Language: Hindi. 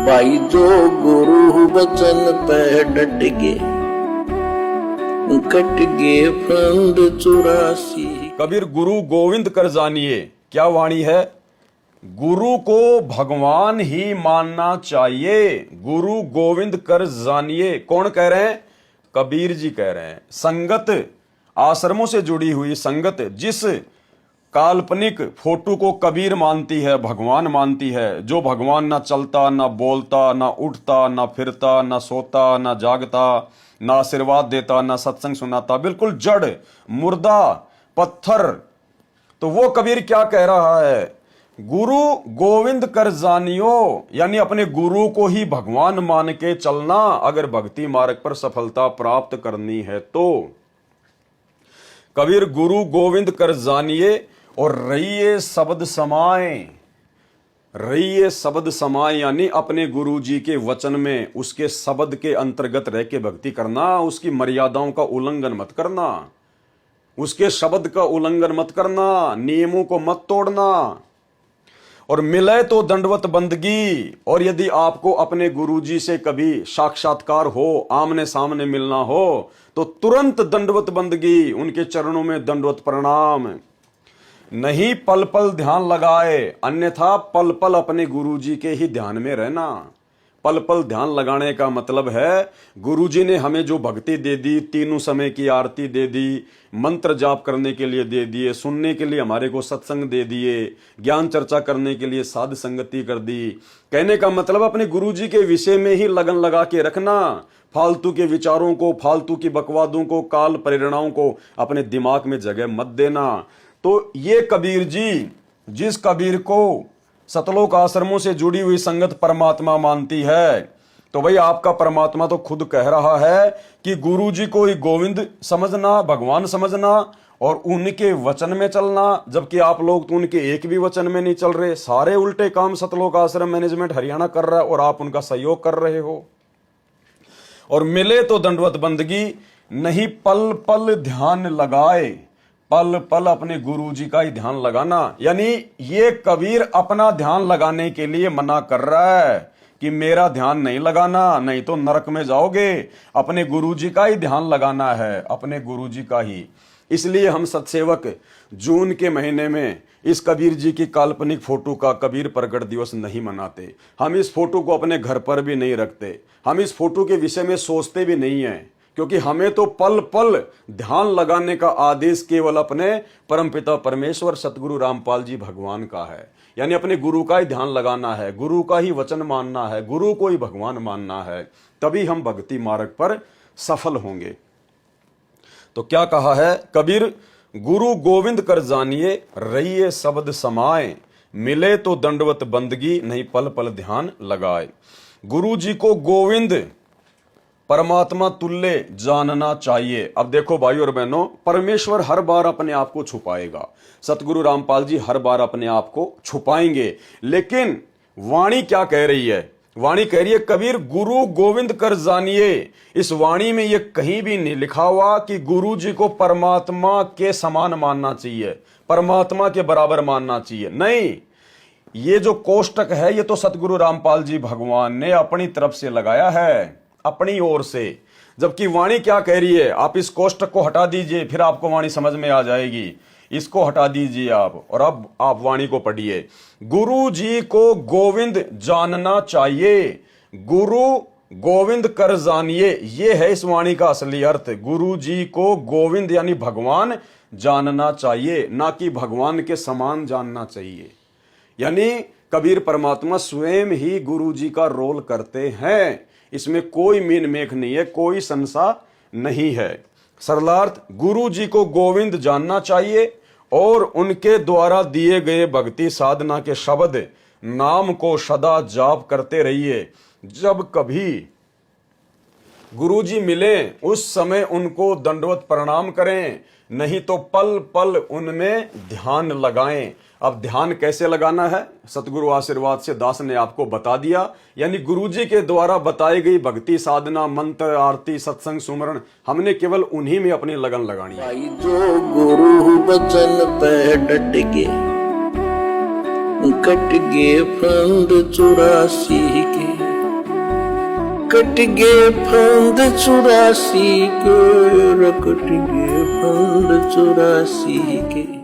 भाई जो गुरु वचन पे डट गे, कट गे फंद 84। कबीर गुरु गोविंद कर जानिए, क्या वाणी है। गुरु को भगवान ही मानना चाहिए। गुरु गोविंद कर जानिए, कौन कह रहे हैं? कबीर जी कह रहे हैं। संगत, आश्रमों से जुड़ी हुई संगत जिस काल्पनिक फोटो को कबीर मानती है, भगवान मानती है, जो भगवान ना चलता, ना बोलता, ना उठता, ना फिरता, ना सोता, ना जागता, ना आशीर्वाद देता, ना सत्संग सुनाता, बिल्कुल जड़, मुर्दा, पत्थर, तो वो कबीर क्या कह रहा है? गुरु गोविंद कर जानियो, यानी अपने गुरु को ही भगवान मान के चलना अगर भक्ति मार्ग पर सफलता प्राप्त करनी है तो। कबीर गुरु गोविंद कर जानिए और रहिए शब्द समाए। रहिए शब्द समाए यानी अपने गुरु जी के वचन में, उसके शब्द के अंतर्गत रह के भक्ति करना, उसकी मर्यादाओं का उल्लंघन मत करना, उसके शब्द का उल्लंघन मत करना, नियमों को मत तोड़ना। और मिले तो दंडवत बंदगी, और यदि आपको अपने गुरुजी से कभी साक्षात्कार हो, आमने सामने मिलना हो, तो तुरंत दंडवत बंदगी, उनके चरणों में दंडवत प्रणाम। नहीं पल पल ध्यान लगाए, अन्यथा पल पल अपने गुरुजी के ही ध्यान में रहना। पल पल ध्यान लगाने का मतलब है गुरुजी ने हमें जो भक्ति दे दी, तीनों समय की आरती दे दी, मंत्र जाप करने के लिए दे दिए, सुनने के लिए हमारे को सत्संग दे दिए, ज्ञान चर्चा करने के लिए साध संगति कर दी। कहने का मतलब अपने गुरुजी के विषय में ही लगन लगा के रखना। फालतू के विचारों को, फालतू की बकवादों को, काल प्रेरणाओं को अपने दिमाग में जगह मत देना। तो ये कबीर जी, जिस कबीर को सतलोक आश्रमों से जुड़ी हुई संगत परमात्मा मानती है, तो भाई आपका परमात्मा तो खुद कह रहा है कि गुरु जी को ही गोविंद समझना, भगवान समझना और उनके वचन में चलना। जबकि आप लोग तो उनके एक भी वचन में नहीं चल रहे, सारे उल्टे काम सतलोक आश्रम मैनेजमेंट हरियाणा कर रहा है और आप उनका सहयोग कर रहे हो। और मिले तो दंडवत बंदगी, नहीं पल पल ध्यान लगाए, पल पल अपने गुरु जी का ही ध्यान लगाना। यानी ये कबीर अपना ध्यान लगाने के लिए मना कर रहा है कि मेरा ध्यान नहीं लगाना, नहीं तो नरक में जाओगे। अपने गुरु जी का ही ध्यान लगाना है, अपने गुरु जी का ही। इसलिए हम सत्सेवक जून के महीने में इस कबीर जी की काल्पनिक फोटो का कबीर प्रकट दिवस नहीं मनाते। हम इस फोटो को अपने घर पर भी नहीं रखते, हम इस फोटो के विषय में सोचते भी नहीं हैं, क्योंकि हमें तो पल पल ध्यान लगाने का आदेश केवल अपने परमपिता परमेश्वर सतगुरु रामपाल जी भगवान का है। यानी अपने गुरु का ही ध्यान लगाना है, गुरु का ही वचन मानना है, गुरु को ही भगवान मानना है, तभी हम भक्ति मार्ग पर सफल होंगे। तो क्या कहा है कबीर? गुरु गोविंद कर जानिए, रहिए शब्द समाए, मिले तो दंडवत बंदगी, नहीं पल पल ध्यान लगाए। गुरु जी को गोविंद परमात्मा तुल्य जानना चाहिए। अब देखो भाई और बहनों, परमेश्वर हर बार अपने आप को छुपाएगा, सतगुरु रामपाल जी हर बार अपने आप को छुपाएंगे, लेकिन वाणी क्या कह रही है? वाणी कह रही है कबीर गुरु गोविंद कर जानिए। इस वाणी में यह कहीं भी नहीं लिखा हुआ कि गुरु जी को परमात्मा के समान मानना चाहिए, परमात्मा के बराबर मानना चाहिए। नहीं, ये जो कोष्टक है ये तो सतगुरु रामपाल जी भगवान ने अपनी तरफ से लगाया है, अपनी ओर से। जबकि वाणी क्या कह रही है? आप इस कोष्टक को हटा दीजिए, फिर आपको वाणी समझ में आ जाएगी। इसको हटा दीजिए आप, और अब आप वाणी को पढ़िए। गुरु जी को गोविंद जानना चाहिए, गुरु गोविंद कर जानिए, ये है इस वाणी का असली अर्थ। गुरु जी को गोविंद यानी भगवान जानना चाहिए, ना कि भगवान के समान जानना चाहिए। यानी कबीर परमात्मा स्वयं ही गुरु जी का रोल करते हैं, इसमें कोई मीन मेख नहीं है, कोई संशय नहीं है। सरलार्थ, गुरु जी को गोविंद जानना चाहिए और उनके द्वारा दिए गए भक्ति साधना के शब्द नाम को सदा जाप करते रहिए। जब कभी गुरुजी मिले उस समय उनको दंडवत प्रणाम करें, नहीं तो पल पल उनमें ध्यान लगाएं। अब ध्यान कैसे लगाना है? सतगुरु आशीर्वाद से दास ने आपको बता दिया। यानी गुरुजी के द्वारा बताई गई भक्ति साधना, मंत्र, आरती, सत्संग, सुमरण, हमने केवल उन्हीं में अपनी लगन लगानी है। भाई जो गुरु वचन पे डट गे, कट गे फंद 84 के। कट गए फंद 84 के, कट गए फंद 84 के।